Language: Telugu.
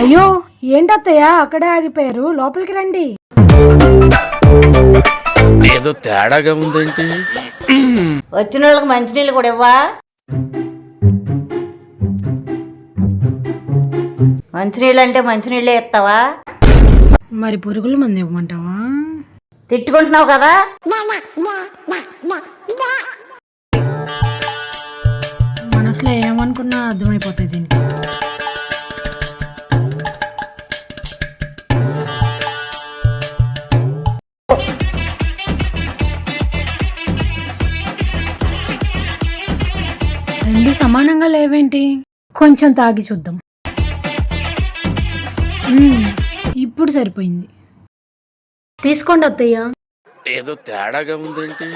అయ్యో ఏంటత్తయ్య అక్కడే ఆగిపోయారు, లోపలికి రండి. ఏదో తేడాగా ఉందేంటి? వచ్చిన వాళ్ళకి మంచినీళ్ళు కూడా ఇవ్వా? మంచినీళ్ళు అంటే మంచినీళ్ళే ఇస్తావా? మరి పురుగుల మంది ఇవ్వమంటావా? తిట్టుకుంటున్నావు కదా. మనసులో ఏమనుకున్నా అర్థమైపోతాయి దీనికి. రెండు సమానంగా లేవేంటి? కొంచెం తాగి చూద్దాం. ఇప్పుడు సరిపోయింది. తీసుకోండి అత్తయ్య. ఏదో తేడాగా ఉందేంటి?